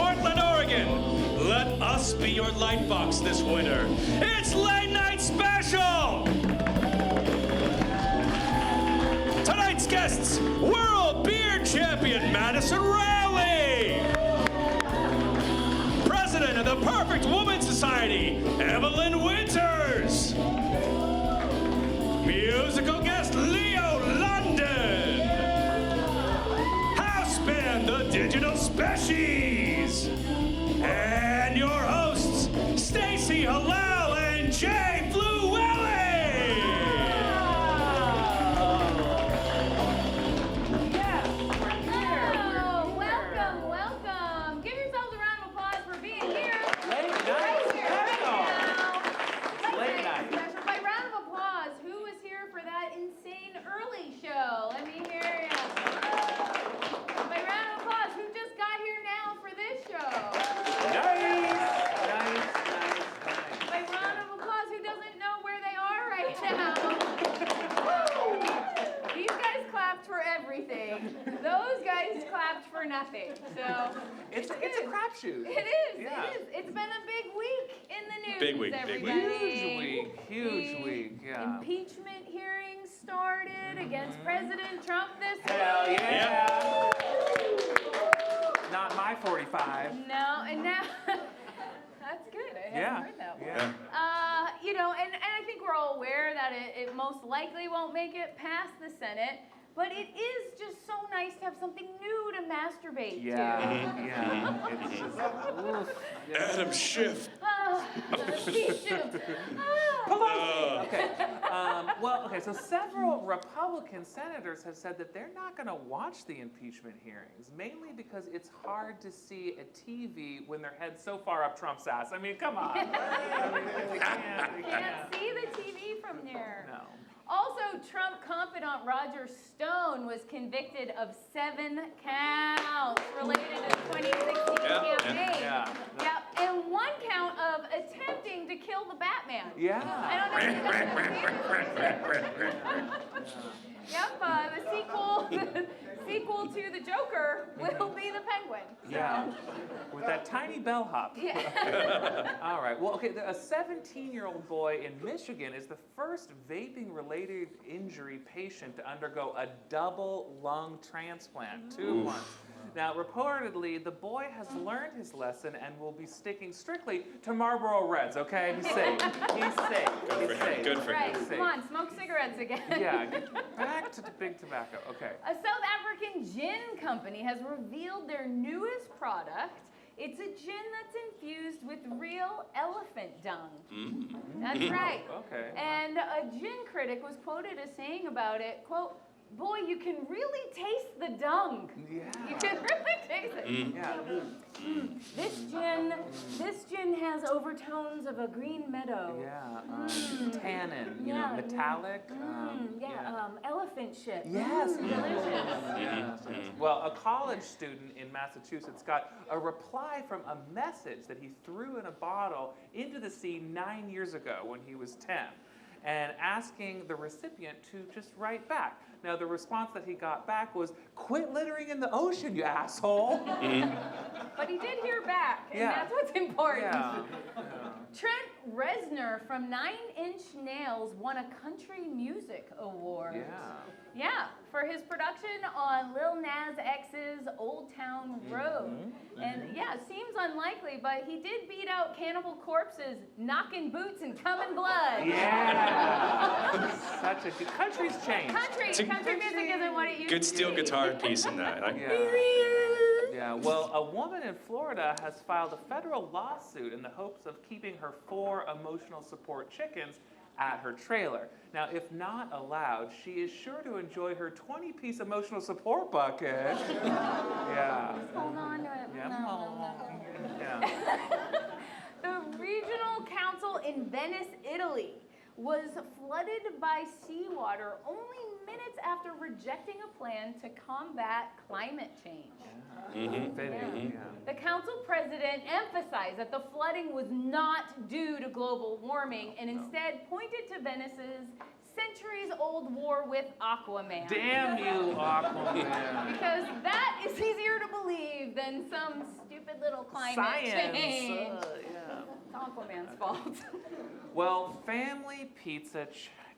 Portland, Oregon. Let us be your light box this winter. It's Late Night Special! Tonight's guests, World Beer Champion Madison Rowley. President of the Perfect Woman Society, Evelyn Winters. Musical guest, Leo London. House band, the Digital Species. And your hosts, Stacey, Hallal, and Jay Flewelling. Yeah, we're here. Oh, welcome. Give yourselves a round of applause for being here. Late night special. Late night special. By round of applause, who was here for that insane early show? Let me hear you. By round of applause, who just got here now for this show? Nice. By round of applause, who doesn't know where they are right now? These guys clapped for everything. Those guys clapped for nothing. So It's a crapshoot. it is. Yeah. It is. It's been a big week in the news. Big week, Everybody. Huge week, yeah. Impeachment hearings started against President Trump this Hell week. yeah. Not my 45. No, and now that's good. I haven't heard that one. Yeah. And I think we're all aware that it most likely won't make it past the Senate, but it is just so nice to have something new to masturbate to. Yeah. It's just, oof. Adam Schiff. Okay, so several Republican senators have said that they're not going to watch the impeachment hearings, mainly because it's hard to see a TV when their head's so far up Trump's ass. I mean, come on. We Can't see the TV from there. No. Also, Trump confidant Roger Stone was convicted of 7 counts related to the 2016 campaign. Yeah. Yep, and 1 count of attempting to kill the Batman. Yeah. I don't know if you guys have seen this. Yep, the sequel to the Joker will be the Penguin. So. Yeah, with that tiny bellhop. Yeah. All right, well, okay, a 17-year-old boy in Michigan is the first vaping-related injury patient to undergo a double lung transplant, 2 months. Now, reportedly, the boy has learned his lesson and will be sticking strictly to Marlboro Reds, okay? He's safe. He's safe. Good for him. Right, come on, smoke cigarettes again. Yeah, get back to the big tobacco, okay. A South African gin company has revealed their newest product. It's a gin that's infused with real elephant dung. That's right. Okay. And a gin critic was quoted as saying about it, quote, "Boy, you can really taste the dung. Yeah. You can really taste it. Yeah. This gin has overtones of a green meadow. Yeah, tannin, metallic. Elephant shit. Yes. Delicious. Well, a college student in Massachusetts got a reply from a message that he threw in a bottle into the sea 9 years ago when he was 10, and asking the recipient to just write back. Now, the response that he got back was, "Quit littering in the ocean, you asshole." But he did hear back, and Yeah. that's what's important. Yeah. Trent Reznor from 9 Inch Nails won a Country Music Award. Yeah, for his production on Lil Nas X's Old Town Road. And yeah, it seems unlikely, but he did beat out Cannibal Corpse's Knockin' Boots and Comin' Blood. Yeah. Such a good country's changed. Country music isn't what it used to be. Good steel guitar piece in that. Yeah, well, a woman in Florida has filed a federal lawsuit in the hopes of keeping her 4 emotional support chickens at her trailer. Now, if not allowed, she is sure to enjoy her 20-piece emotional support bucket. Yeah. Hold on to it. Yeah. The regional council in Venice, Italy, was flooded by seawater only minutes after rejecting a plan to combat climate change. The council president emphasized that the flooding was not due to global warming and instead pointed to Venice's centuries-old war with Aquaman. Damn you, Aquaman. Because that is easier to believe than some stupid little climate change. Yeah. It's Aquaman's fault. Well, family pizza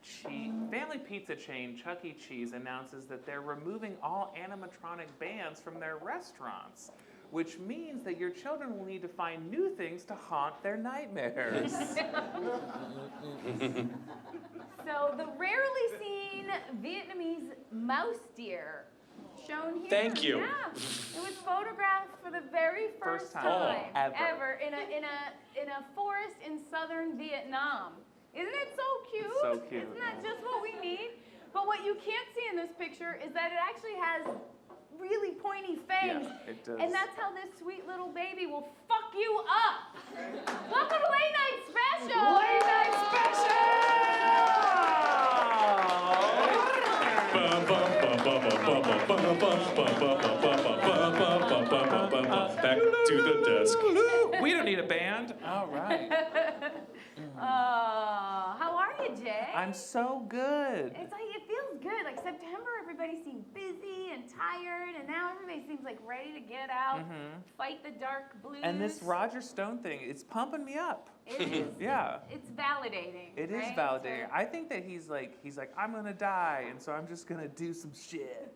chain Chuck E. Cheese announces that they're removing all animatronic bands from their restaurants, which means that your children will need to find new things to haunt their nightmares. So the rarely seen Vietnamese mouse deer shown here. Thank you. Yeah, it was photographed for the very first time ever in a forest in southern Vietnam. Isn't it so cute? It's so cute. Isn't that just what we need? But what you can't see in this picture is that it actually has really pointy fangs. Yeah, it does. And that's how this sweet little baby will fuck you up. Welcome to Late Night Special! Late Night Back to the desk. We don't need a band. All right. How are you, Jay? I'm so good. It's like, it feels good. Like September, everybody seemed busy and tired, and now everybody seems like ready to get out, fight the dark blues. And this Roger Stone thing, it's pumping me up. It is. Yeah. It's validating. It is right? validating. I think that he's like, I'm gonna die, and so I'm just gonna do some shit.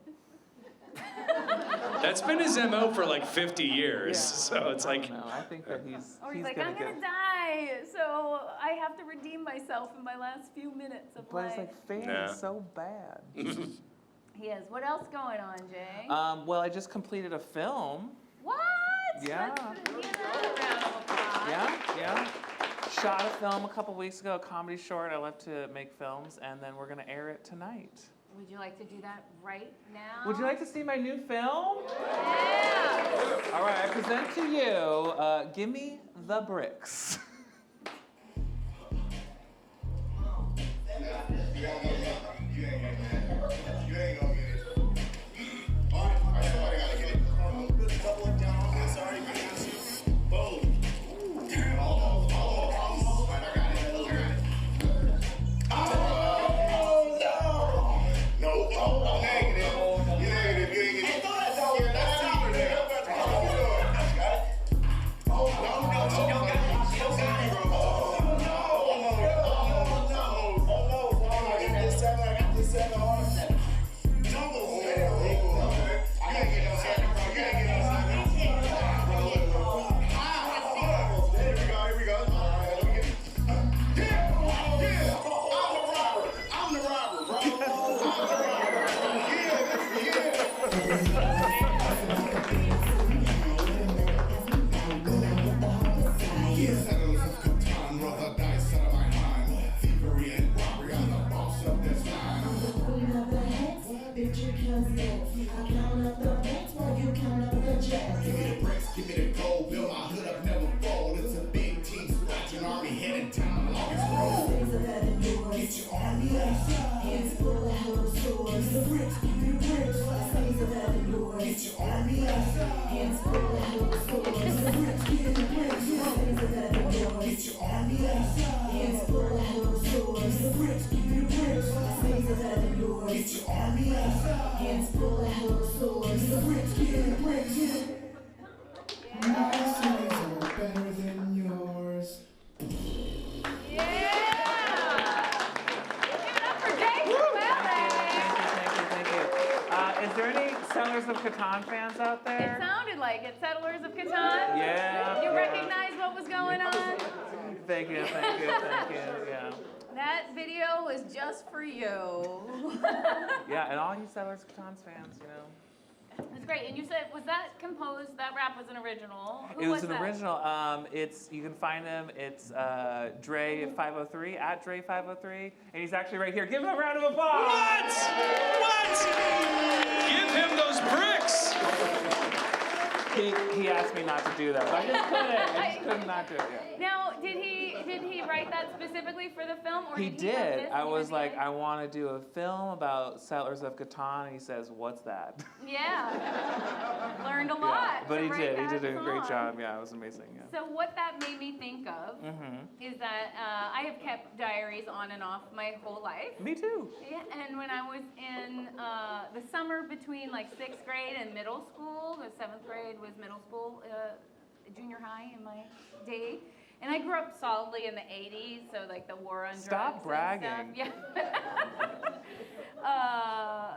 That's been his MO for like 50 years. Yeah. So it's like. No, I think that he's. Or he's like, I'm gonna die, so I have to redeem myself in my last few minutes of But life. it's like, fan Nah. is so bad. He is. What else going on, Jay? Well, I just completed a film. What? Yeah. Let's give that a round of applause. Yeah. Shot a film a couple weeks ago, a comedy short. I love to make films, and then we're gonna air it tonight. Would you like to do that right now? Would you like to see my new film? Yeah. All right, I present to you, Give Me the Bricks. Catan fans out there? It sounded like it. Settlers of Catan? Yeah. You recognize what was going on? Thank you, yeah. That video was just for you. Yeah, and all you Settlers of Catan fans, you know. That's great. And you said, was that composed, that rap was an original? It was an original. You can find him. It's Dre503, at Dre503. And he's actually right here. Give him a round of applause. What? Give him those bricks. He asked me not to do that, but I just couldn't not do it. Yeah. Now, did he write that specifically for the film, or He did he have did. this I in was his like, head? I want to do a film about Settlers of Catan, and he says, "What's that?" Yeah. Learned a lot. But to he write did. He that did a great song. job. Yeah, it was amazing. Yeah. So what that made me think of is that I have kept diaries on and off my whole life. Me too. Yeah, and when I was in the summer between like 6th grade and middle school, the 7th grade was middle school, junior high in my day. And I grew up solidly in the 80s, so like the war on drugs. Stop bragging. And stuff. Yeah.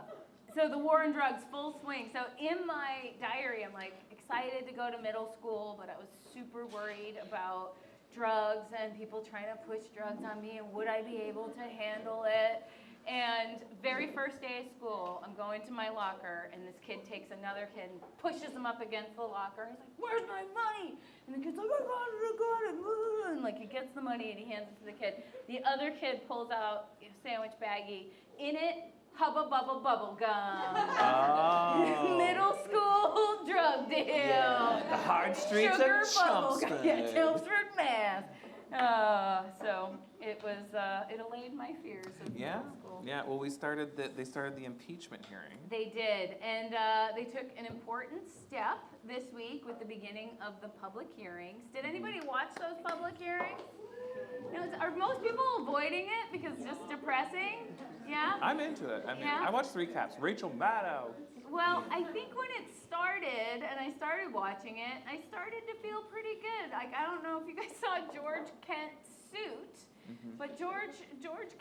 So the war on drugs, full swing. So in my diary, I'm like excited to go to middle school, but I was super worried about drugs and people trying to push drugs on me, and would I be able to handle it? And very first day of school, I'm going to my locker, and this kid takes another kid and pushes him up against the locker. He's like, "Where's my money?" And the kid's like, "I got it. And like he gets the money and he hands it to the kid. The other kid pulls out a sandwich baggie. In it, Hubba Bubba Bubble Gum. Oh. Middle school drug deal. Yeah. The hard streets Sugar of bubble gum. Chelmsford. Yeah, Chelmsford, Mass. So it was, it allayed my fears of middle school. Yeah, well, they started the impeachment hearing. They did, and they took an important step this week with the beginning of the public hearings. Did anybody watch those public hearings? Are most people avoiding it because it's just depressing? Yeah? I'm into it. I mean, Yeah? I watched recaps. Rachel Maddow. Well, I think when it started, and I started watching it, I started to feel pretty good. Like, I don't know if you guys saw George Kent's suit, but George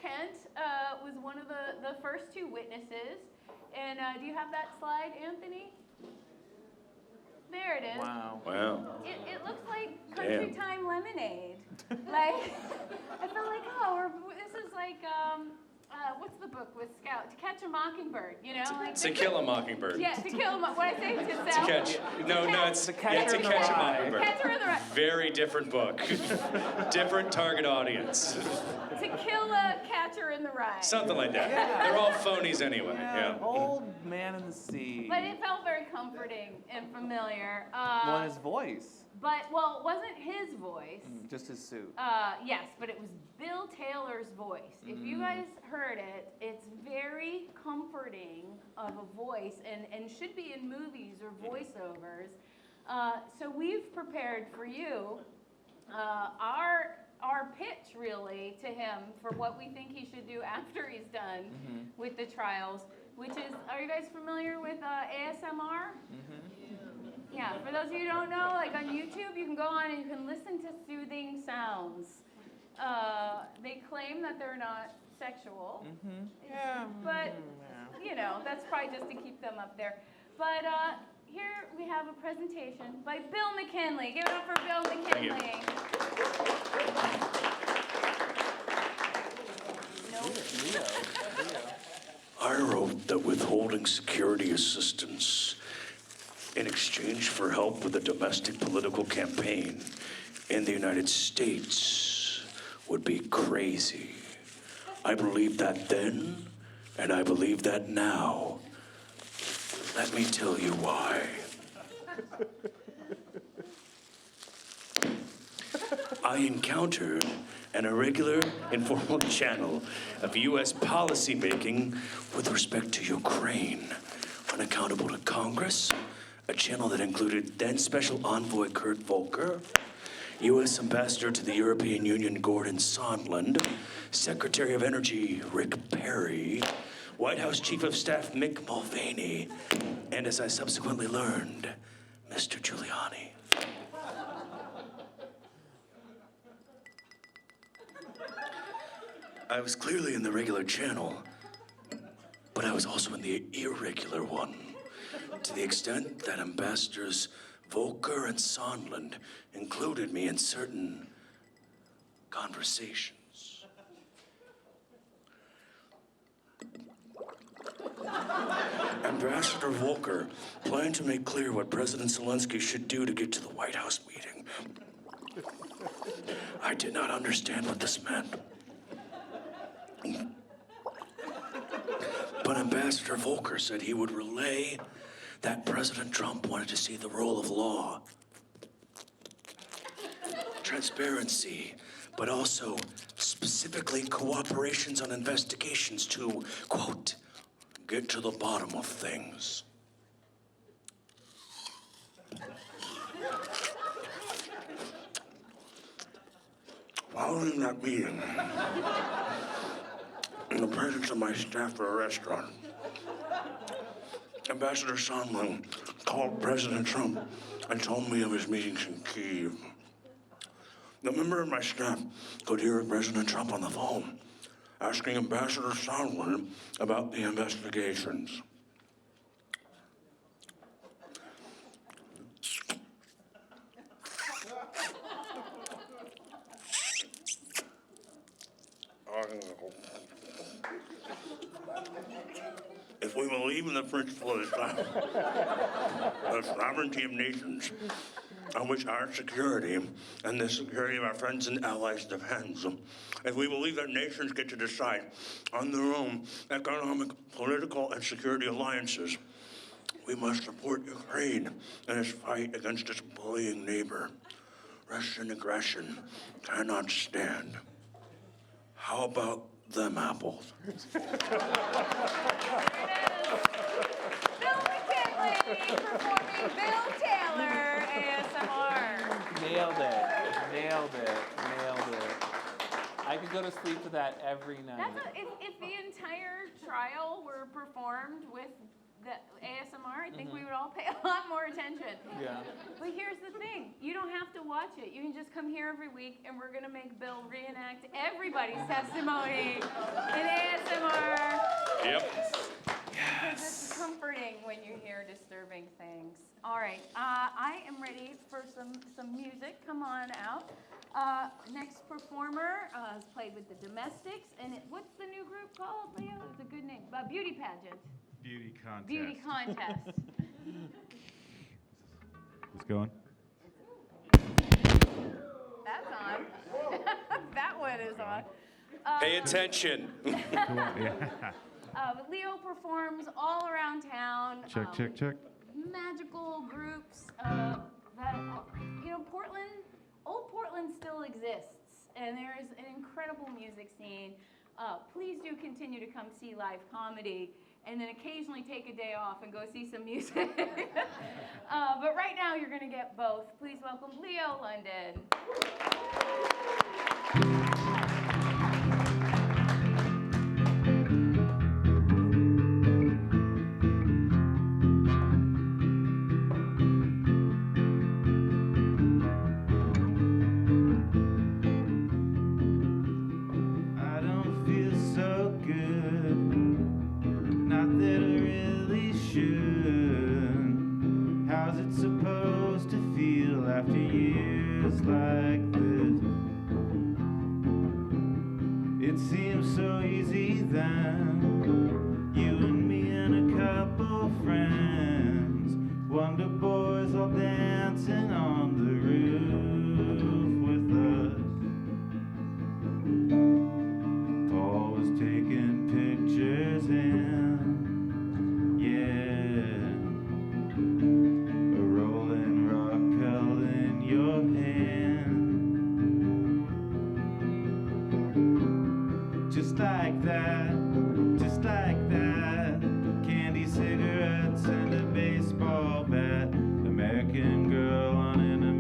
Kent was one of the first two witnesses. And do you have that slide, Anthony? There it is. Wow. It looks like Country Time Lemonade. Like, I felt like, this is like, what's the book with Scout? To Catch a Mockingbird, you know? Like, To Kill a Mockingbird. Yeah, To Kill a Mockingbird. What I say? To sell? To catch. No, it's To Catch To in the Catch a Rye. Mockingbird. Catcher in the Rye. Very different book. Different target audience. To Kill a Catcher in the Rye. Something like that. Yeah. They're all phonies anyway. Yeah. Old Man in the Sea. But it felt very comforting and familiar. Well, his voice. But, well, it wasn't his voice. Just his suit. Yes, but it was Bill Taylor's voice. If you guys heard it, it's very comforting of a voice and should be in movies or voiceovers. So we've prepared for you our pitch, really, to him for what we think he should do after he's done with the trials, which is, are you guys familiar with ASMR? Yeah, for those of you who don't know, like on YouTube, you can go on and you can listen to soothing sounds. They claim that they're not sexual. Yeah. But, you know, that's probably just to keep them up there. But here we have a presentation by Bill McKinley. Give it up for Bill McKinley. I wrote that withholding security assistance in exchange for help with a domestic political campaign in the United States would be crazy. I believed that then, and I believe that now. Let me tell you why. I encountered an irregular, informal channel of U.S. policymaking with respect to Ukraine, unaccountable to Congress, a channel that included then Special Envoy Kurt Volker, U.S. Ambassador to the European Union Gordon Sondland, Secretary of Energy Rick Perry, White House Chief of Staff Mick Mulvaney, and as I subsequently learned, Mr. Giuliani. I was clearly in the regular channel, but I was also in the irregular one, to the extent that Ambassadors Volker and Sondland included me in certain conversations. Ambassador Volker planned to make clear what President Zelensky should do to get to the White House meeting. I did not understand what this meant. But Ambassador Volker said he would relay that President Trump wanted to see the rule of law, transparency, but also specifically cooperations on investigations to, quote, get to the bottom of things. Wow. Following that meeting, in the presence of my staff at a restaurant, Ambassador Sondland called President Trump and told me of his meetings in Kyiv. The member of my staff could hear President Trump on the phone, asking Ambassador Sondland about the investigations. If we believe in the principle of the sovereignty of nations, on which our security and the security of our friends and allies depends, if we believe that nations get to decide on their own economic, political, and security alliances, we must support Ukraine in its fight against its bullying neighbor. Russian aggression cannot stand. How about them apples? Bill McKinley performing Bill Taylor ASMR. Nailed it. I could go to sleep to that every night. If the entire trial were performed with the ASMR, I think we would all pay a lot more attention. Yeah. But here's the thing, you don't have to watch it. You can just come here every week and we're gonna make Bill reenact everybody's testimony in ASMR. Yep. Because it's comforting when you hear disturbing things. All right, I am ready for some music. Come on out. Next performer has played with the Domestics, and what's the new group called, Leo? It's a good name. Beauty Pageant. Beauty contest. Beauty Contest. It's going. That's on. That one is on. Pay attention. Leo performs all around town. Check. Magical groups old Portland still exists, and there is an incredible music scene. Please do continue to come see live comedy, and then occasionally take a day off and go see some music. But right now, you're going to get both. Please welcome Leo London. American girl on an American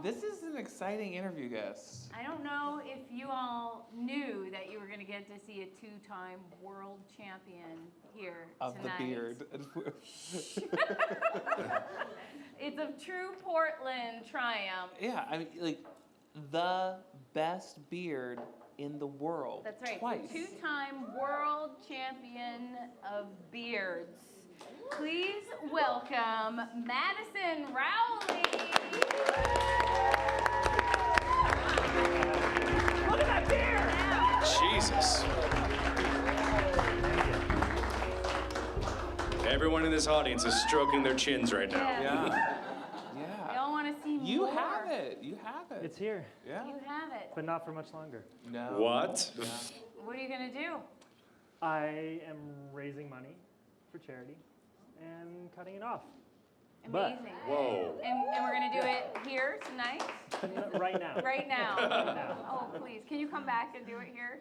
This is an exciting interview, guest. I don't know if you all knew that you were going to get to see a two-time world champion here Of tonight. the beard. It's a true Portland triumph. Yeah, I mean, like, the best beard in the world. That's right. Twice. Two-time world champion of beards. Please welcome Madison Rowley. Look at that beard! Jesus. Everyone in this audience is stroking their chins right now. Yeah. We Yeah. all want to see You more. have it. You have it. It's here, Yeah. You have it. but not for much longer. No. What? Yeah. What are you going to do? I am raising money for charity and cutting it off. But- Amazing. Whoa. And we're going to do it here tonight? Right now. Right now. Right now. Oh, please. Can you come back and do it here?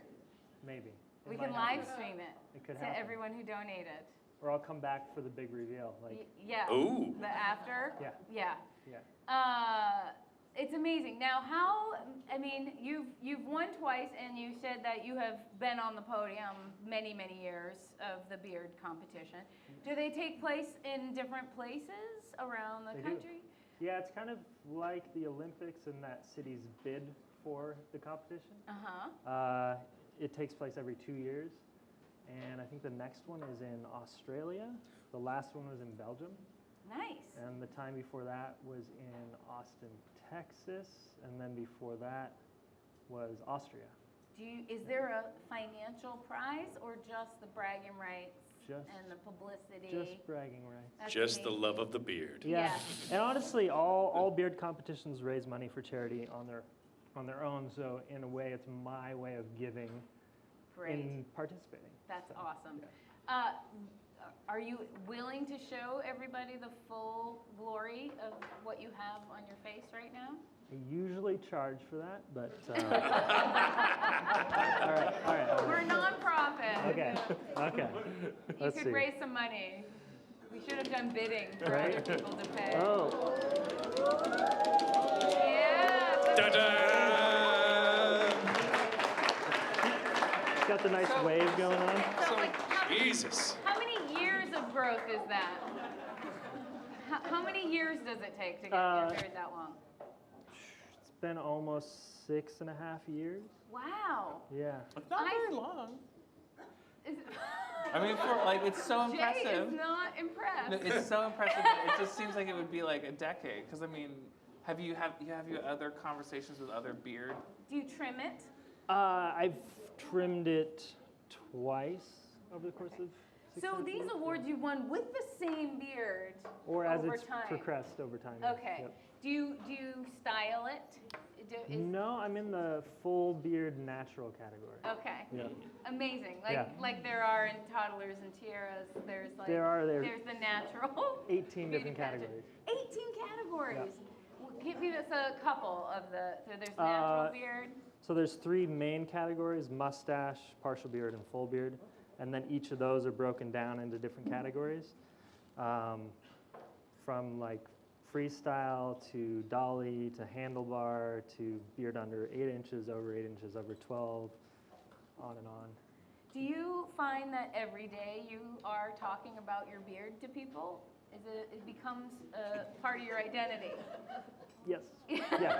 Maybe. It We might can happen. live stream it It could to happen. everyone who donated. Or I'll come back for the big reveal. Yeah. Ooh. The after? Yeah. Yeah. Yeah. It's amazing. Now, I mean, you've won twice, and you said that you have been on the podium many, many years of the beard competition. Do they take place in different places around the They do. country? Yeah, it's kind of like the Olympics in that cities bid for the competition. Uh-huh. It takes place every 2 years. And I think the next one is in Australia. The last one was in Belgium. Nice. And the time before that was in Austin, Texas. And then before that was Austria. Is there a financial prize or just the bragging rights Just, and the publicity? just bragging rights. That's Just the amazing. love of the beard. Yeah. Yeah. And honestly, all beard competitions raise money for charity on their own. So in a way, it's my way of giving Great. in participating. That's awesome. Yeah. Are you willing to show everybody the full glory of what you have on your face right now? I usually charge for that, but all right. We're a nonprofit. Okay. You Let's could see. raise some money. We should have done bidding for Right? other people to pay. Oh, Yeah. Ta-da! it's got the nice wave going on. So, like, Jesus. how many years of growth is that? How many years does it take to get your beard that long? It's been almost 6.5 years. Wow. Yeah. It's not very long. Is, I mean, it's so Jay impressive. is not impressed. No, it's so impressive. That it just seems like it would be like a decade. Because I mean, have you other conversations with other beard? Do you trim it? I've trimmed it twice over the course of 6 So months. these awards you won with the same beard Or as over it's time. progressed over time. yeah. Okay. Yep. Do you style it? No, I'm in the full beard natural category. Okay. Yeah. Amazing. Yeah. Like there are in toddlers and tiaras. There's like There's there's the natural. 18 beauty different pageant. categories. 18 categories. Well, give me us a couple of the. So there's natural beard. So there's 3 main categories: mustache, partial beard, and full beard. And then each of those are broken down into different categories, from like freestyle to dolly to handlebar to beard under 8 inches, over 8 inches, over 12, on and on. Do you find that every day you are talking about your beard to people? It becomes part of your identity? Yes. Yeah.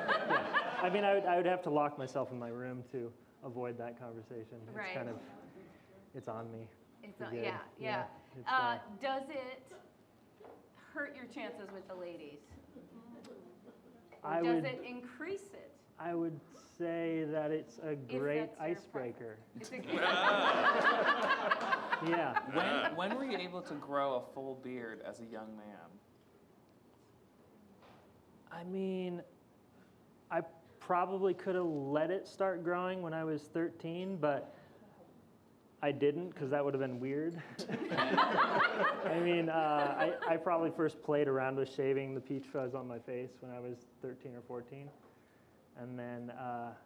I mean, I would have to lock myself in my room to avoid that conversation. Right. It's kind of, it's on me. It's for not, good. yeah. It's, Does it hurt your chances with the ladies? Or I does would- it increase it? I would say that it's a great that's your icebreaker. It's a Yeah. When were you able to grow a full beard as a young man? I mean, I probably could have let it start growing when I was 13, but I didn't because that would have been weird. I mean, I probably first played around with shaving the peach fuzz on my face when I was 13 or 14. And then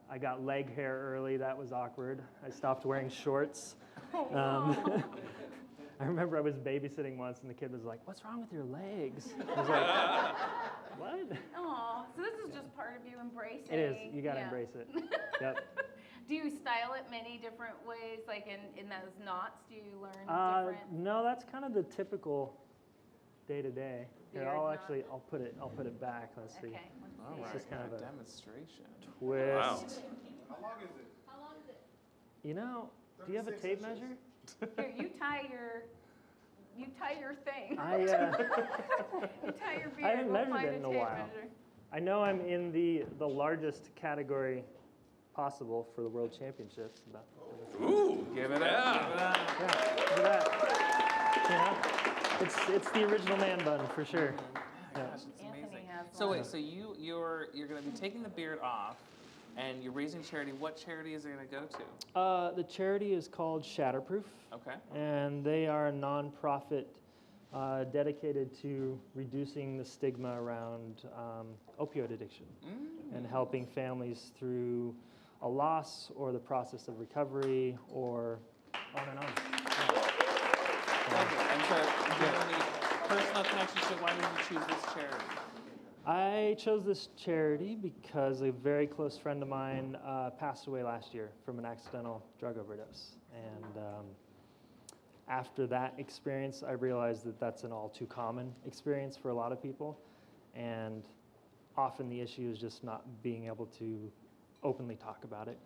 I got leg hair early. That was awkward. I stopped wearing shorts. I remember I was babysitting once, and the kid was like, "What's wrong with your legs?" I was like, "What?" Oh, so this is just part of you embracing. It is. You gotta embrace it. Yep. Do you style it many different ways? Like in those knots, do you learn different? No, that's kind of the typical day to day. Here, Beard knot. I'll put it back. Let's see. Okay. All It's right, just kind of a demonstration. twist. Wow. How long is it? How long is it? You know, do you have a 36 tape inches. measure? Here, you tie your thing. I You tie your beard. haven't we'll measured find it a in a tape while. measure. I know I'm in the largest category possible for the World Championships. Ooh. Give it Yeah. up. Yeah, look at that. You know, it's the original man bun for sure. Yeah. Gosh, it's Anthony amazing. has So one. wait, so you're going to be taking the beard off, and you're raising charity. What charity is it going to go to? The charity is called Shatterproof, Okay. and they are a nonprofit dedicated to reducing the stigma around opioid addiction and helping families through a loss or the process of recovery or on and on. Okay. And so, do you have any personal connection to why did you choose this charity? I chose this charity because a very close friend of mine passed away last year from an accidental drug overdose. And after that experience, I realized that that's an all too common experience for a lot of people. And often the issue is just not being able to openly talk about it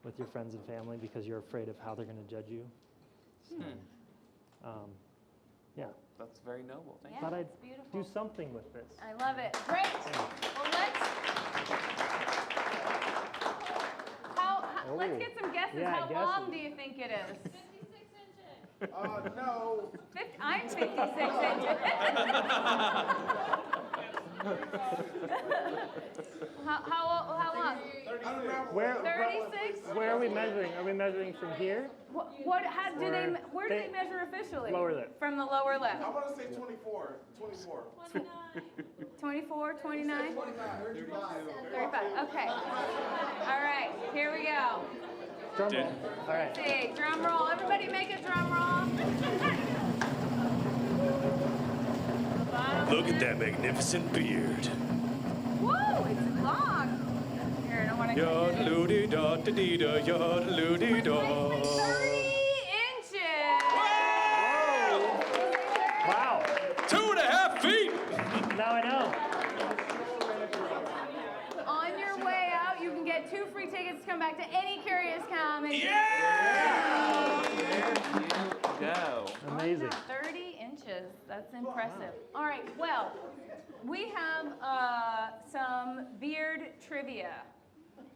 with your friends and family because you're afraid of how they're going to judge you. So, yeah, That's very noble. Thank Yeah, thought I'd it's beautiful. do something with this. I love it. Great. Well, let's get some guesses. Yeah, How long guesses. do you think it is? 56 inches. No. I'm 56 inches. How long? Where 36? Where are we measuring? Are we measuring from here? How do they? Where do they measure officially? Lower lip. From the lower left. I want to say 24. 24. 24, 29, 35. 35. Okay. All right. Here we go. Drum roll. All right. Let's see. Drum roll. Everybody, make a drum roll. Look at that magnificent beard. Whoa! It's long. Here, I don't want to. Yod-a-loo-dee-da-da-dee-da, yod-a-loo-dee-da. 30 inches. Wow. 2.5 feet. Now I know. On your way out, you can get 2 free tickets to come back to any Curious Comedy. Yeah! There you go. Amazing. 30 inches. That's impressive. All right. Well, we have some beard trivia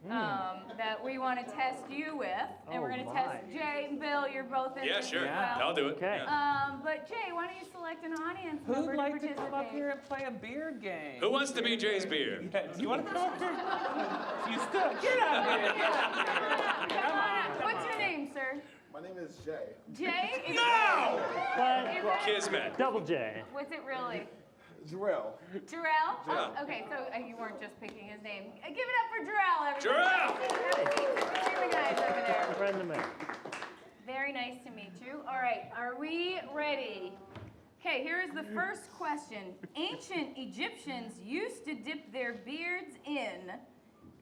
that we want to test you with, and we're going to test Jay and Bill. You're both in. Yeah, this sure. as well. I'll do it. Okay. Yeah. But Jay, why don't you select an audience member Who'd like to participate? come up here and play a beard game? Who wants to be Jay's beard? Yeah, do you want to come up here? You still get out here. Come on up. What's your name, sir? My name is Jay. Jay? Is No! Is it, Kismet. Double J. what's it really? Jarrell. Jarrell? Yeah. Oh, okay, so you weren't just picking his name. Give it up for Jarrell, everybody. Jarrell! Here the guys over there. Friend of mine. Very nice to meet you. All right, are we ready? Okay, here is the first question. Ancient Egyptians used to dip their beards in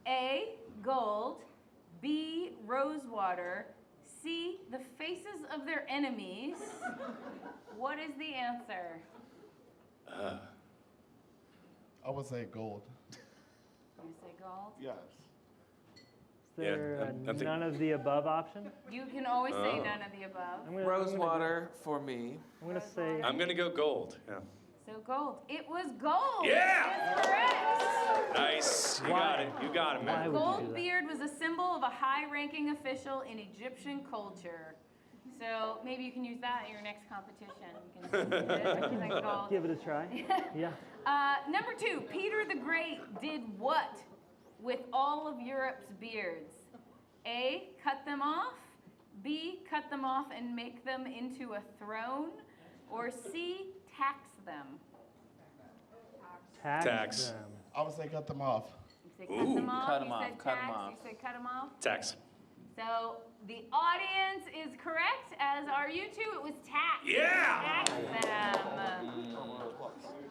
A, gold, B, rose water, C, the faces of their enemies. What is the answer? I would say gold. You say gold? Yes. Is there Yeah, a I think- none of the above option? You can always say none of the above. I'm gonna, Rose I'm gonna, water for me. I'm gonna say. I'm gonna go gold. Yeah. So gold. It was gold. Yeah! It's correct. Nice. You got it. You got it, Why man. would you do Gold that? beard was a symbol of a high-ranking official in Egyptian culture. So maybe you can use that in your next competition. You can use it. Gold. Give it a try. Yeah. Number 2, Peter the Great did what with all of Europe's beards? A, cut them off. B, cut them off and make them into a throne. Or C, tax them. Tax. them. I would say cut them off. You said cut them off. Cut 'em You off, said cut 'em tax. off. You said cut them off. Tax. So the audience is correct, as are you two. It was tax. Yeah! Tax them.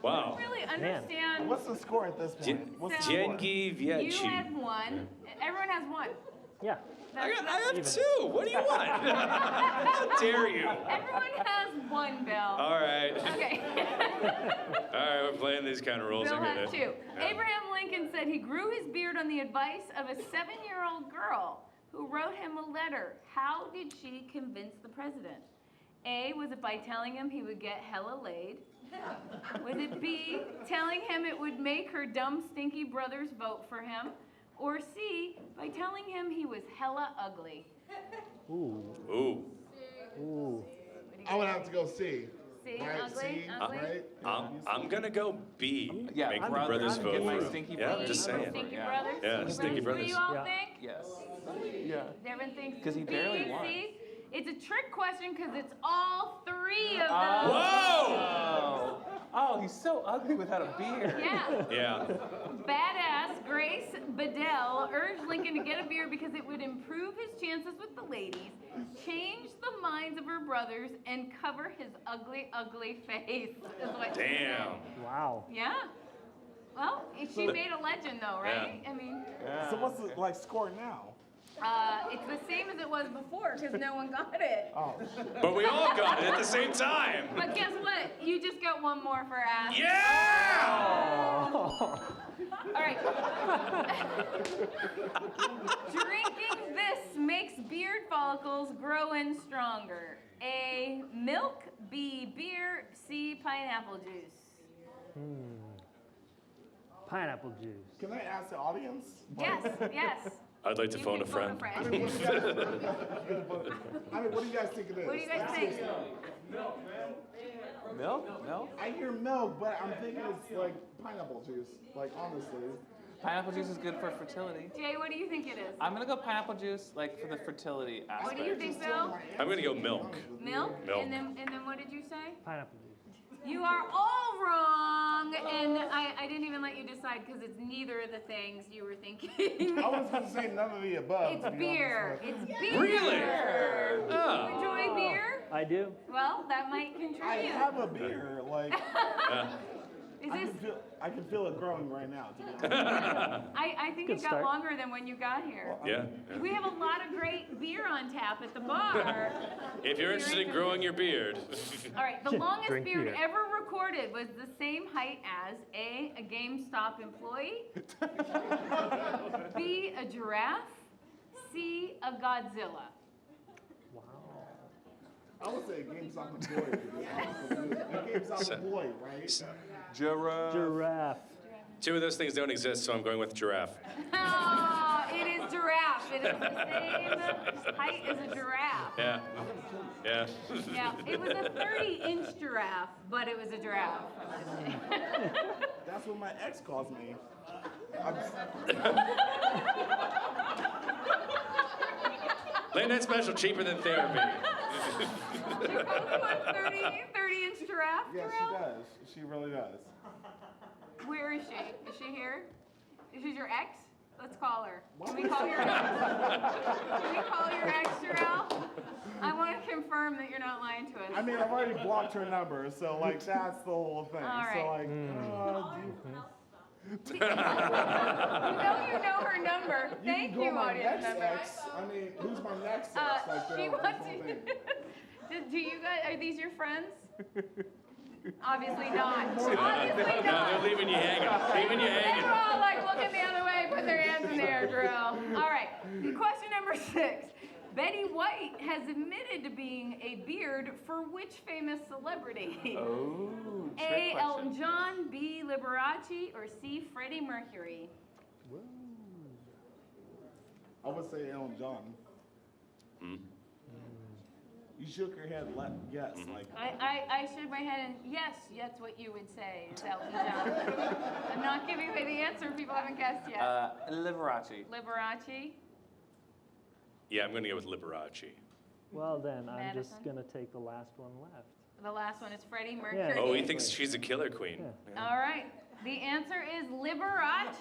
Wow. I don't really understand. What's the score at this point? What's the score? Dzięki You wieci. had one. Everyone has one. Yeah. I have two. What do you want? How dare you? Everyone has one, Bill. All right. Okay. All right, we're playing these kind of rules. Bill I get has it. two. Yeah. Abraham Lincoln said he grew his beard on the advice of a 7-year-old girl who wrote him a letter. How did she convince the president? A, was it by telling him he would get hella laid? Was it B, telling him it would make her dumb, stinky brothers vote for him? Or C, by telling him he was hella ugly? Ooh. Ooh. Ooh. I would have to go C. C, Right, ugly, C, ugly? right? I'm gonna go B. Yeah, Make the brothers. brothers I'm vote getting my for him. stinky Yeah, brothers. just saying. Stinky Yeah. brothers? Yeah, stinky What do you all Yeah. think? Yes. Yeah. Everyone thinks 'Cause he B, barely won. C? It's a trick question because it's all three of them. Whoa! Oh, he's so ugly without a beard. Yeah. Yeah. Badass Grace Bedell urged Lincoln to get a beard because it would improve his chances with the ladies, change the minds of her brothers, and cover his ugly, ugly face. Is what she Damn. said. Wow. Yeah. Well, she made a legend though, right? I mean, So what's the score now? it's the same as it was before because no one got it. Oh. But we all got it at the same time. But guess what? You just got one more for ass. Yeah! All right. Drinking this makes beard follicles grow in stronger. A, milk. B, beer. C, pineapple juice. Pineapple juice. Can I ask the audience? Yes, yes. I'd like to You phone can a friend. I mean, what do you guys, what do you guys think it is? What do you guys think? Milk? Milk? I hear milk, but I'm thinking it's like pineapple juice. Like, honestly. Pineapple juice is good for fertility. Jay, what do you think it is? I'm gonna go pineapple juice, like for the fertility aspect. What do you think, Bill? I'm gonna go milk. Milk? Milk. And then what did you say? Pineapple juice. You are all wrong, and I didn't even let you decide because it's neither of the things you were thinking. I was going to say none of the above. It's to be beer. honest, It's beer. Really? Oh. You enjoy beer? I do. Well, that might I contribute. have a beer. Like, Is I this? can feel it growing right now. To be honest. I think Good it got start. longer than when you got here. Yeah. We have a lot of great beer on tap at the bar. If you're interested in growing your beard. All right, the longest Drink beard beer. ever recorded was the same height as A, GameStop employee, B, a giraffe, C, a Godzilla. Wow. I would say GameStop employee. To be honest. GameStop employee, right? Giraffe. Giraffe. Two of those things don't exist, so I'm going with giraffe. Oh, it is giraffe. It is the same height as a giraffe. Yeah. Yeah. Yeah, it was a 30-inch giraffe, but it was a giraffe. That's what my ex calls me. Late night special, cheaper than therapy. She calls you a 30-inch giraffe, Yeah, she Darrell? does. She really does. Where is she? Is she here? Is she your ex? Let's call her. Can we call your ex? Can we call your ex, Darrell? I want to confirm that you're not lying to us. I mean, I've already blocked her number, so like that's the whole thing. All right. So like, you know her number. you Thank can you, go my audience next member. ex. I mean, who's my next ex? Like, She this wants whole you. thing. Do you guys? Are these your friends? Obviously not. Obviously No, not. they're leaving you hanging. Leaving you They hanging. were all like looking the other way, put their hands in the air, Drill. All right, question number 6. Betty White has admitted to being a beard for which famous celebrity? Oh, A. trick Elton question. John, B. Liberace, or C. Freddie Mercury? I would say Elton John. You shook your head. Yes, like. I shook my head and yes, that's what you would say is Elton John. I'm not giving away the answer if people haven't guessed yet. Liberace. Liberace? Yeah, I'm gonna go with Liberace. Well then, I'm just Madison? gonna take the last one left. The last one is Freddie Mercury. Oh, he thinks she's a killer queen. All right. The answer is Liberace.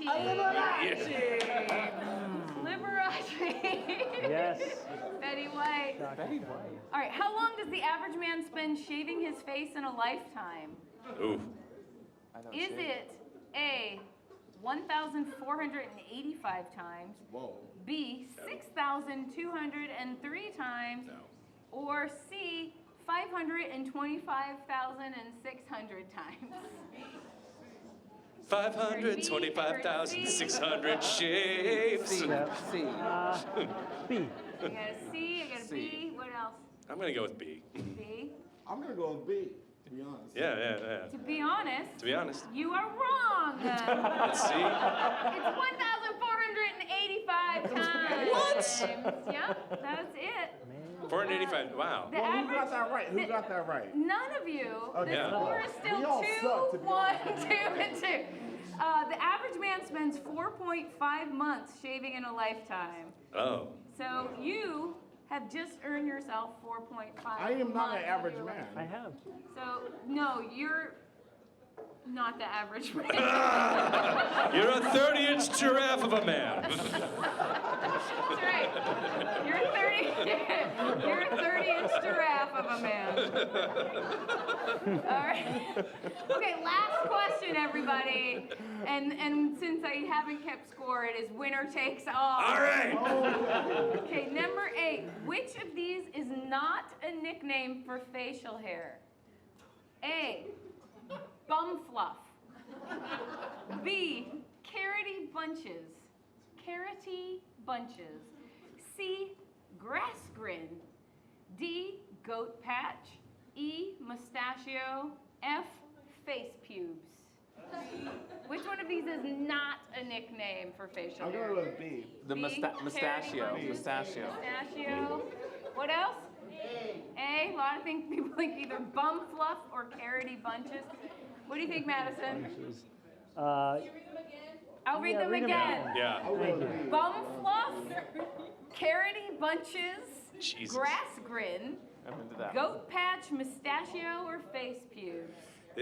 Liberace. Yes. Betty White. Betty White. All right. How long does the average man spend shaving his face in a lifetime? Ooh. Is it A, 1,485 times, Whoa. B, 6,203 times, or C, 525,600 times? 525,600 shapes. Yep. C. B. I got a C, I got a B. What else? I'm gonna go with B. B. I'm gonna go with B, to be honest. Yeah. To be honest, To be honest. you are wrong. Let's see. It's 1,485 times. What? Yeah, that's it. 485. Wow. The Well, who average, got that right? Who got that right? None of you. Okay. The Yeah. score is still We all 2, suck, to be 1, honest. 2, and 2. The average man spends 4.5 months shaving in a lifetime. Oh. So you have just earned yourself 4.5 I am not months an of average your man. life. I have. So, no, you're not the average man. You're a 30-inch giraffe of a man. That's right. You're a 30-inch giraffe of a man. All right. Okay, last question, everybody. And since I haven't kept score, it is winner takes all. All right. Okay, number 8. Which of these is not a nickname for facial hair? A, bum fluff. B, carroty bunches. Carroty bunches. C, grass grin. D, goat patch. E, mustachio. F, face pubes. Which one of these is not a nickname for facial I'm hair? gonna go with B. The B, mustachio. carroty bunches. Mustachio. Mustachio. What else? A. A lot of people think either bum fluff or carroty bunches. What do you think, Madison? I'll read Yeah, them read 'em again. again. Yeah. I'll go with B. Bum fluff, carroty bunches, Jesus. grass grin, I'm into that. goat patch, mustachio, or face pubes.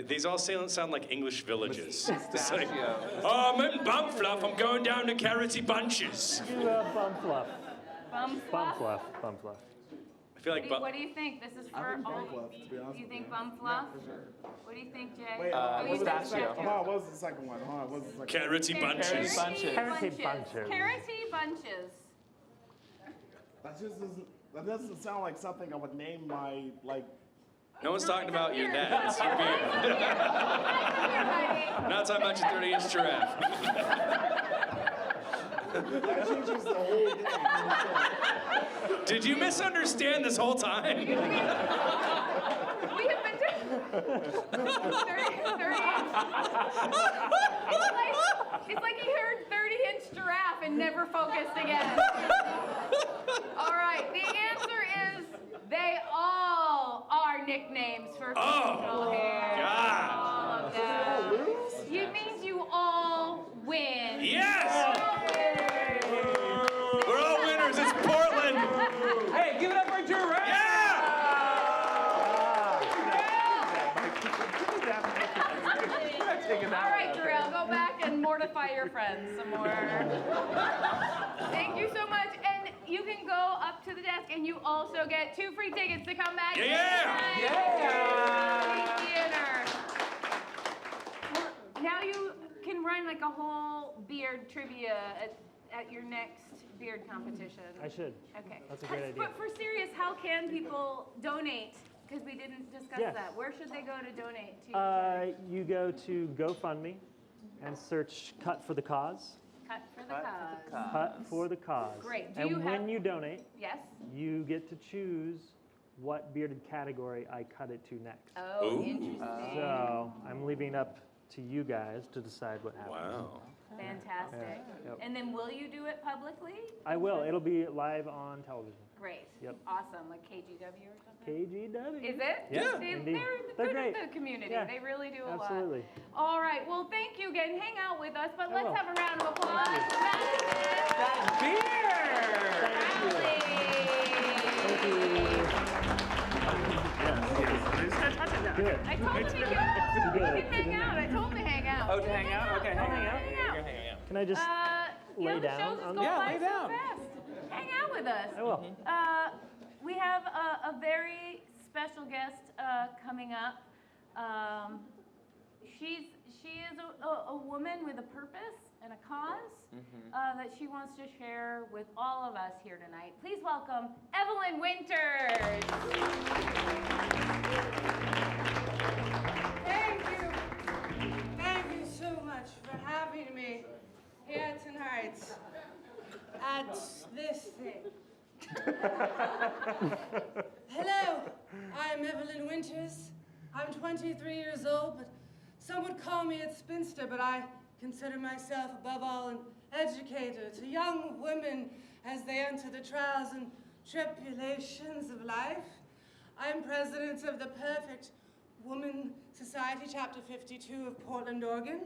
These all sound like English villages. It's like, Mustachio. oh, I'm in bum fluff. I'm going down to carroty bunches. Do bum fluff. Bum Bum fluff? fluff. Bum fluff. I feel like What do you think? This is I for think all. bum fluff, to be honest You with think you. bum fluff? Yeah, for sure. What do you think, Jay? Wait, Oh, what you was said the mustachio. second? Hold on, what was the second one? Hold on, what was the second one? carroty bunches. Bunches. Carroty bunches. Carroty bunches. That doesn't sound like something I would name my, like, No one's talking about your dad. It's your beard. Not talking about your 30-inch giraffe. that changes the whole game. Did you misunderstand this whole time? We have been doing 30 inch. It's like he heard 30-inch giraffe and never focused again. All right, the answer is they all are nicknames for facial hair. God. All of them. It means you all win. Yes! All win. We're all winners. It's Portland. Hey, give it up for giraffe! Yeah! All right, Jarrell, go back and mortify your friends some more. Thank you so much. And you can go up to the desk and you also get 2 free tickets to come back. Yeah! Free theater. Now you can run like a whole beard trivia at your next beard competition. I should. Okay. That's a great idea. But for serious, how can people donate? Because we didn't discuss Yes. that. Where should they go to donate to? your charity? You go to GoFundMe and search Cut for the Cause. Cut for the cause. Cut for the Cause. Great. Do And you when have- you donate, Yes? you get to choose what bearded category I cut it to next. Oh, Ooh. interesting. So I'm leaving up to you guys to decide what happens. Wow. Fantastic. Yeah, yep. And then will you do it publicly? I will. It'll be live on television. Great. Yep. Awesome. Like KGW or something? KGW. Is it? Yeah, They're indeed. good They're at great. the community. Yeah, They really do a absolutely. lot. All right. Well, thank you again. Hang out with us, but I let's will. have a round of applause for Madison. Beer! Thank you. Rowley. Yes. I told him he could hang out. I told him to hang out. Oh, to hang out? Okay, hang out. Hang out. You're hanging out. Can I just lay the down show's just on going Yeah, by lay so down. fast. Hang out with us. I will. We have a very special guest coming up. She is a woman with a purpose and a cause that she wants to share with all of us here tonight. Please welcome Evelyn Winters. Thank you. Thank you so much for having me here tonight at this thing. Hello, I'm Evelyn Winters. I'm 23 years old, but some would call me a spinster, but I consider myself above all an educator to young women as they enter the trials and tribulations of life. I'm president of the Perfect Woman Society, Chapter 52 of Portland, Oregon.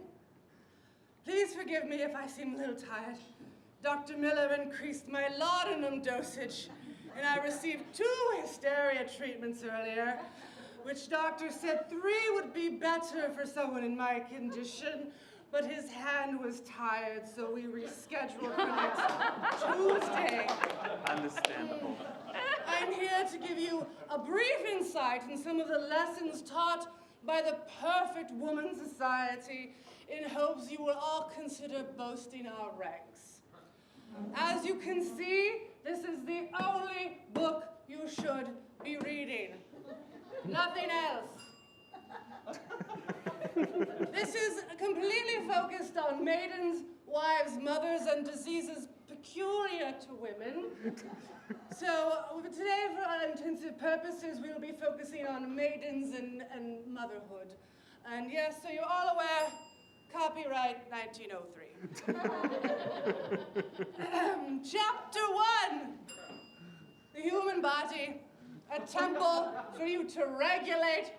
Please forgive me if I seem a little tired. Dr. Miller increased my laudanum dosage, and I received 2 hysteria treatments earlier, which doctor said 3 would be better for someone in my condition, but his hand was tired, so we rescheduled for next Tuesday. Understandable. I'm here to give you a brief insight in some of the lessons taught by the Perfect Woman Society in hopes you will all consider boasting our ranks. As you can see, this is the only book you should be reading. Nothing else. This is completely focused on maidens, wives, mothers, and diseases peculiar to women. So today, for all intensive purposes, we will be focusing on maidens and motherhood. And yes, so you're all aware, copyright 1903. Chapter 1, the human body, a temple for you to regulate.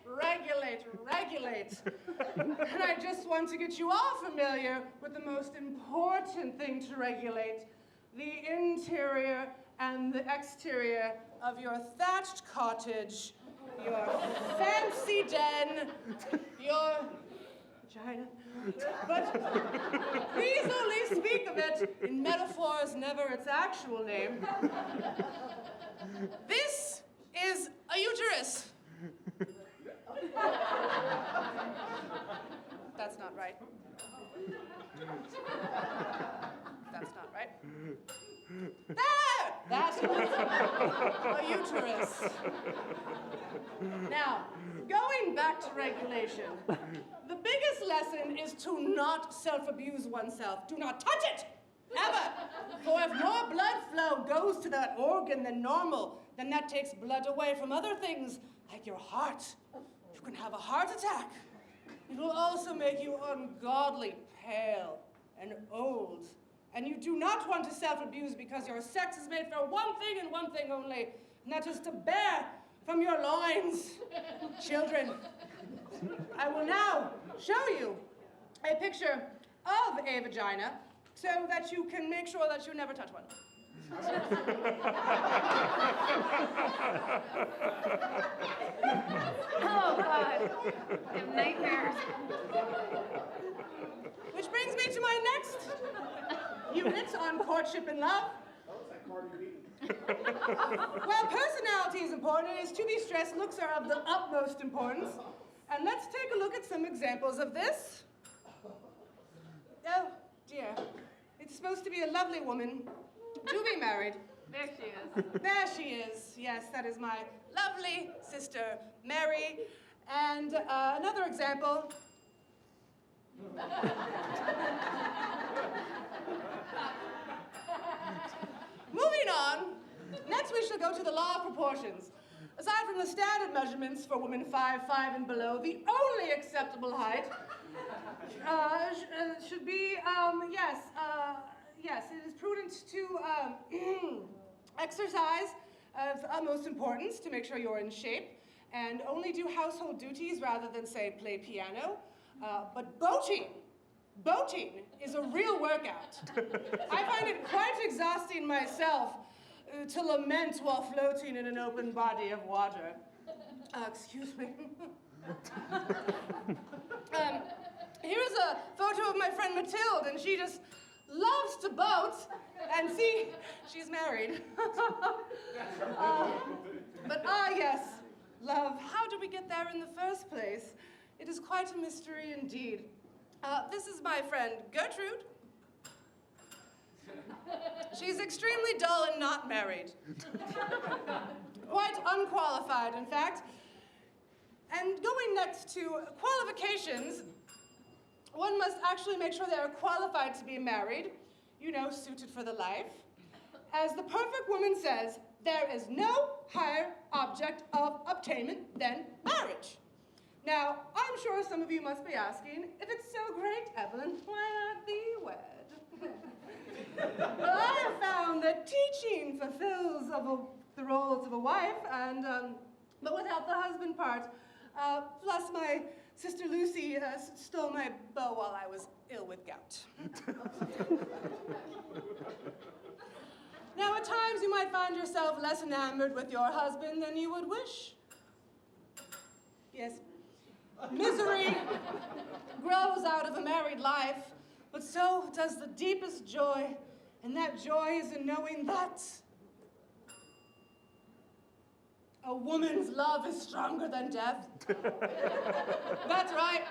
And I just want to get you all familiar with the most important thing to regulate, the interior and the exterior of your thatched cottage, your fancy den, your vagina. But please only speak of it in metaphors, never its actual name. This is a uterus. That's not right. That's not right. There! That is a uterus. Now, going back to regulation, the biggest lesson is to not self-abuse oneself. Do not touch it, ever. For if more blood flow goes to that organ than normal, then that takes blood away from other things, like your heart. You can have a heart attack. It will also make you ungodly pale and old. And you do not want to self-abuse because your sex is made for one thing and one thing only, and that is to bear from your loins. Children, I will now show you a picture of a vagina so that you can make sure that you never touch one. Oh, God. I have nightmares. Which brings me to my next unit on courtship and love. While personality is important, it is to be stressed looks are of the utmost importance. And let's take a look at some examples of this. Oh, dear. It's supposed to be a lovely woman to be married. There she is. There she is. Yes, that is my lovely sister, Mary. And another example. Moving on, next we shall go to the law of proportions. Aside from the standard measurements for women 5'5" and below, the only acceptable height should be, yes, it is prudent to exercise of utmost importance to make sure you're in shape, and only do household duties rather than, say, play piano. But boating is a real workout. I find it quite exhausting myself. to lament while floating in an open body of water. Excuse me. Here's a photo of my friend Mathilde, and she just loves to boat. And see, she's married. But yes, love, how did we get there in the first place? It is quite a mystery indeed. This is my friend Gertrude. She's extremely dull and not married. Quite unqualified, in fact. And going next to qualifications, one must actually make sure they are qualified to be married, you know, suited for the life. As the perfect woman says, there is no higher object of obtainment than marriage. Now, I'm sure some of you must be asking, if it's so great, Evelyn, why not be wed? Well, I have found that teaching fulfills the roles of a wife, and but without the husband part. Plus, my sister Lucy stole my bow while I was ill with gout. Now, at times you might find yourself less enamored with your husband than you would wish. Yes, misery grows out of a married life, but so does the deepest joy, and that joy is in knowing that a woman's love is stronger than death. That's right.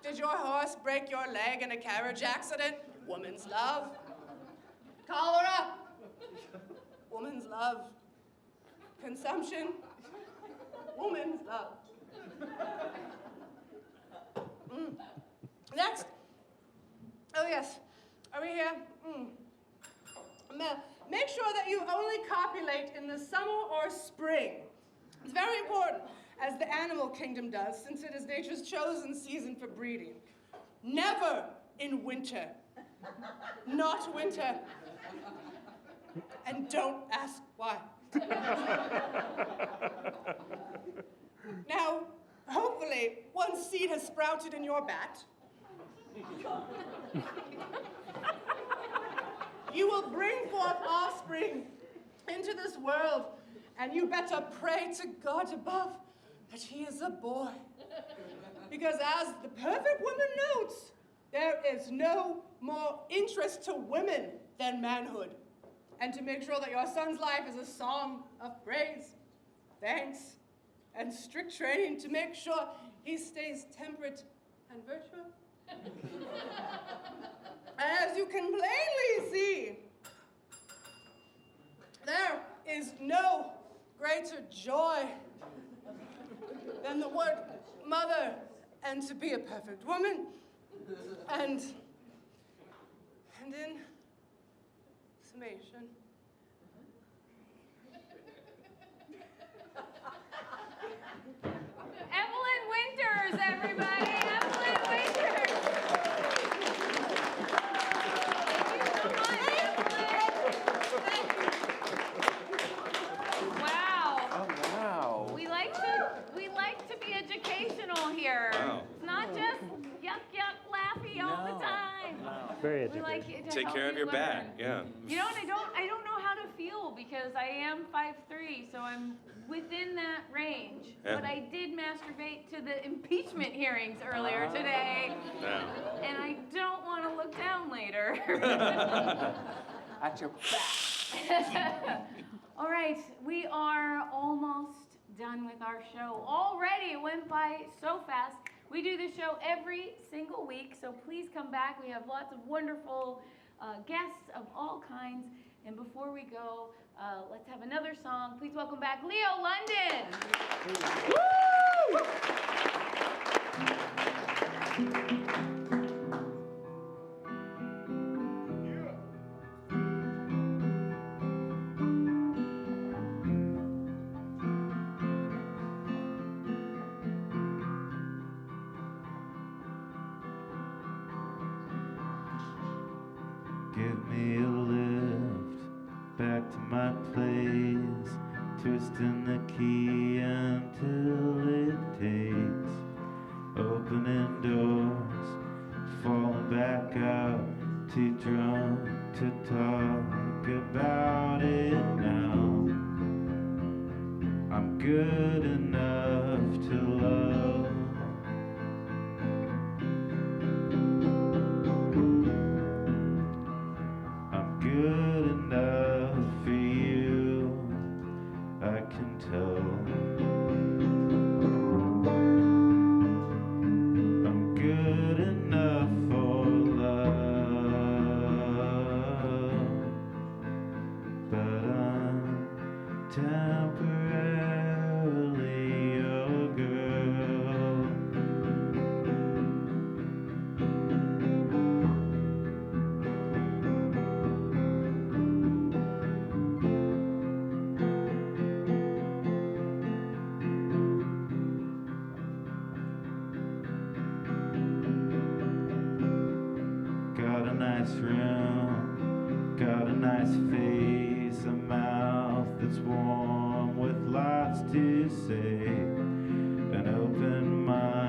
Did your horse break your leg in a carriage accident? Woman's love. Cholera. Woman's love. Consumption. Woman's love. Next. Oh, yes. Are we here? Make sure that you only copulate in the summer or spring. It's very important, as the animal kingdom does, since it is nature's chosen season for breeding. Never in winter. Not winter. And don't ask why. Now, hopefully, one seed has sprouted in your bat. You will bring forth offspring into this world, and you better pray to God above that he is a boy. Because as the perfect woman notes, there is no more interest to women than manhood. And to make sure that your son's life is a song of praise, thanks, and strict training to make sure he stays temperate and virtuous. And as you can plainly see, there is no greater joy than the word mother, and to be a perfect woman, and in summation, Evelyn Winters, everybody. Evelyn Winters. Wow. Oh, wow. We like to be educational here. Wow. It's not just yuck, laughy all the time. Very We educated. like it to Take help care of you your learn. bat, yeah. You know, and I don't know how to feel because I am 5'3", so I'm within that range. Yeah. But I did masturbate to the impeachment hearings earlier today, Yeah. and I don't want to look down later. At your back. All right, we are almost done with our show. Already, it went by so fast. We do the show every single week, so please come back. We have lots of wonderful guests of all kinds. And before we go, let's have another song. Please welcome back Leo London. Give me a lift back to my place, twisting the key until it takes, opening doors, falling back out, too drunk to talk think about it now. I'm good enough to love. I'm good enough for you, I can tell. I'm good enough for love, but I'm temporarily your girl. Got a nice room, got a nice face, a mouth that's warm with lots to say, an open mind.